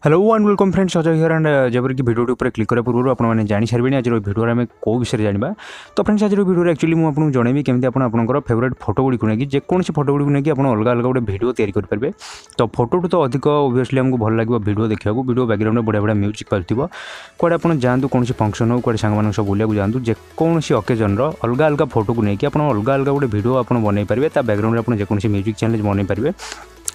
Hello and welcome friends Ajay here and जब कि video ऊपर क्लिक करा पूर्व आपने जानी सारे आज वीडियो आम कौ विषय जाना तो फ्रेंड्स आज वीडियो एक्चुअली मुझे जनइबी केमी आपंकर फेवरेट फोटो गुड़ी नहीं जेकोसी फोटो गुड़ी नहीं आप अलग अलग गोटे वीडियो तैयारी करेंगे तो फोटो तो अधिक ओबियसली आमको भल लगे वीडियो देखा वीडियो बैकग्राउंड बढ़िया बढ़िया म्यूजिक बाजुव कड़े आप जातु कौन फंक्शन हो कड़े सांग सब बुलाक जातु जेकोसी अकेजन अलग अलग फोटो को लेकिन आप अलग अलग गोटे वीडियो आप बनई पारे बैकग्राउंड आप जेकोसी म्यूजिक चैनल बनई पारे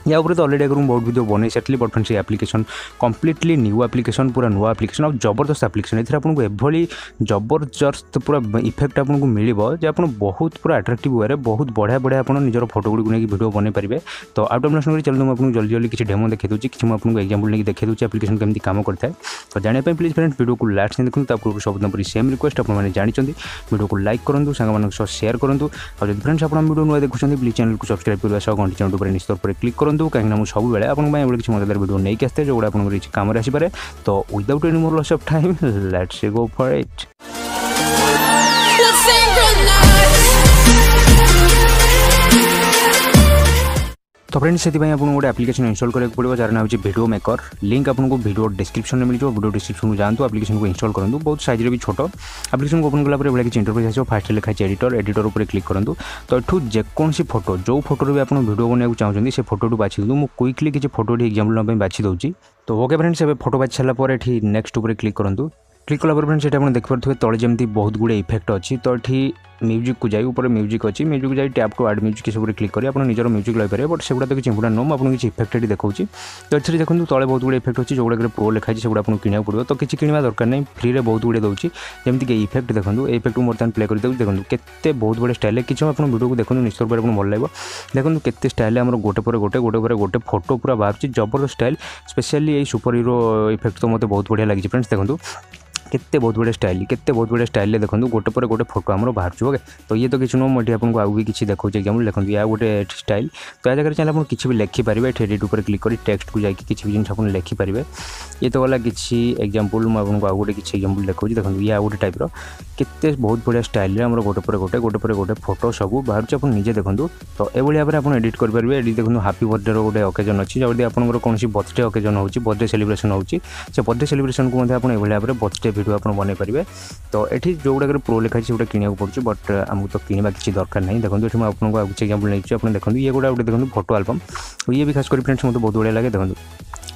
या तो अलरेडी आगे बहुत वीडियो बनई सारी but friends application completely new application पूरा नुआ एप्लिकेशन और जबरदस्त एप्लिकेशन ये आपको एभली जबरदस्त पूरा इफेक्ट आपको मिल आप बहुत पूरा अट्राक्टिव वे बहुत बढ़िया बढ़िया आप निजर फोटो गुड़ी नहीं वीडियो बनई पारे तो आउट ऑफ नॉलेज चलते मुझे आपको जल्दी जल्दी किसी डेमो देखा दूसरी कि मुझे एग्जाम्पल नहीं देखा दूसरी एप्लिकेशन केमती काम करता है तो जानापी प्लीज फ्रेंड्स वीडियो को लास्ट देखो सब नंबर सेम रिक्वेस्ट आपने जानते वीडियो को लाइक करूँ सांग शेयर करूँ और फ्रेंड्स आप वीडियो नुआ देखुं प्लीज चैनल को सब्सक्राइब करने सह घंटी चैनल पर निश्चित पर क्लिक करूँ कहीं मुझे सब बेले आपको किसी मजेदार वीडियो नहीं आसते जो आपको किसी काम आसपे तो without any more loss of time let's go for it. तो फ्रेंड्स से आपको गोटे एप्लिकेशन इंस्टॉल करने पड़ो जार ना वीडियो मेकर लिंक आपको वीडियो डिस्क्रिप्शन में मिल वीडियो डिस्क्रिप्शन जातु एप्लिकेशन को इंस्टॉल करूँ बहुत साइज भी छोट एप्लिकेशन को ओपन कला किसी इंटरफेस आसो फास्ट लिखा है एडिटर उपर क्लिक करूँ तो यू जेकोसी फोटो जो फोटो भी आप वीडियो बनाया चाहते से फोटो बाछी दूँ मुझे क्विकली किसी फोटो एग्जाम्पल बाछी दूसरी तो ओके फ्रेंड्स ये फोटो बाछी सारापर ये नेक्स्ट उपर क्लिक करूँ क्लिक कला फ्रेंड्स ये आप देखिए तले जमी बहुत गुड़े इफेक्ट अच्छी तो ये म्यूजिक को जाए ऊपर म्यूजिक अच्छी म्यूजिक को जाए टैप टू एड म्यूजिक सब क्लिक करें आप निजर म्यूजिक लगे बट से तो किसी इंपोर्टेंट नो आपको किसी इफेक्ट देखा तो ये देखो तले बहुत गुड़े इफेक्ट अच्छी जो प्रो लिखाई से आपको किना पड़ो तो किसी किणवा दरकार नहीं फ्री में बहुत गुड़े दूसरी जमीक इफेक्ट देखो ये इफेक्ट को बर्तमान प्ले कर देखो केते बहुत गुड़े स्टाइल कि आप वीडियो को देखो निश्चित पर आपको भल लगे देखो केते स्टाइल आम गोटे पर गोटे गोटे पर गोटे फोटो पूरा बाहर जबरदस्त स्टाइल स्पेशली ये सुपर हीरो इफेक्ट तो मतलब बहुत बढ़िया लगी फ्रेंड्स देखो केते बहुत बड़े स्टाइल केते बहुत बड़े स्टाइल देखो गोटे पर गोटे फोटो आम बाहर ओके तो ये तो किसी नुह मुझे आपको आगे भी किसी देखो एग्जाम्पल देखो या गोटे स्टाइल तो या जगह चाहिए आप किसी भी लिखिपारे एडिट उपर क्लिक कर टेक्स्ट को जाकि किसी भी जिन आप लिखिपारे ये तो गला किसी एग्जाम्पल मुझे आगे गोटे किसी एग्जाम्पल देखो देखो या गोटे टाइप केते बहुत बढ़िया स्टाइल आम गोटे पर गोटे फोटो सब बाहर आप निजे देखो तो ये भाई आप एडिट करेंगे एडिट देखो हापी बर्थडे गोटे ओकेजन अच्छी जब आपंकर कौन बर्थडे ओकेजन हो बर्थडे सेलिब्रेशन हो बर्थडे सेलिब्रेशन को आप बर्थडे वीडियो आप बनई पारे तो ये जो गुड़ा प्रो लिखाई से किणा पड़े बट आमको तो किणवा किसी दरकार नहीं देखो ये आपको कुछ एग्जाम्पल नहीं आप देखो ये गुड़ा गोटे देखो फोटो आल्बम ये भी खास कर फ्रेंड्स मतलब बहुत बढ़िया लगे देखो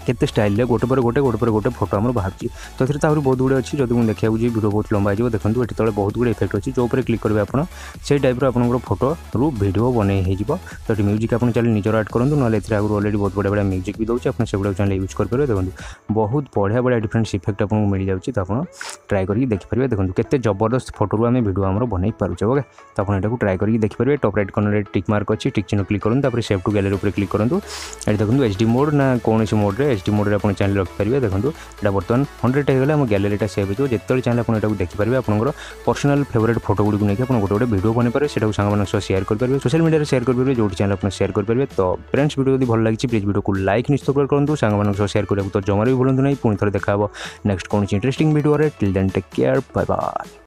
केते स्टाइल गोटे पर गोटे फोटो आम बाहर तो ये बहुत गुड़े अच्छी जब मुझे देखा वीडियो बहुत लंबा हो देखो ये तले बहुत गुड़े इफेक्ट अच्छी जो ऊपर क्लिक करेंगे आप से टाइप आप फोटो रू वीडियो बनई हो तो ये म्यूजिक आप चलिए निजर ऐड करूँ ना आगे अलरेडी बहुत बढ़िया बढ़िया म्यूजिक भी दूसरी आप से चैनल यूज करेंगे देखो बहुत बढ़िया बढ़िया डिफरेंट इफेक्ट आपको मिल जाए तो आप ट्राए करके देखिपारे देखो केते जबरदस्त फोटो आम वीडियो आम बनई पार्चे ओके तो आप यहाँ ट्राए करके देखिपारे top right corner tick mark अच्छी टिक चिन्ह क्लिक करूँ सेव टू गैलरी पर क्लिक करूँ ये देखो एचडी मोड ना कौन मोड में एचडी मोड में चैनल रखिपारे देखो यहाँ बर्तमान 100 होगा आम गैलरीटा सेव हो जो चैनल आप देखिपारे आपंकर पर्सनल फेवरेट फोटो गुड़ी नहीं गोटे गोटे वीडियो बनई पारे से सांग शेयर करेंगे सोशल मीडिया शेयर करेंगे जो चैनल आप शेयर करेंगे तो फ्रेंड्स वीडियो यदि भल लगी प्लीज वीडियो को लाइक निश्चित करूँ सांग शेयर करने तो जमार भी भूलु नहीं पुणी थे देखा नेक्स्ट कौन interesting video till then take care bye bye.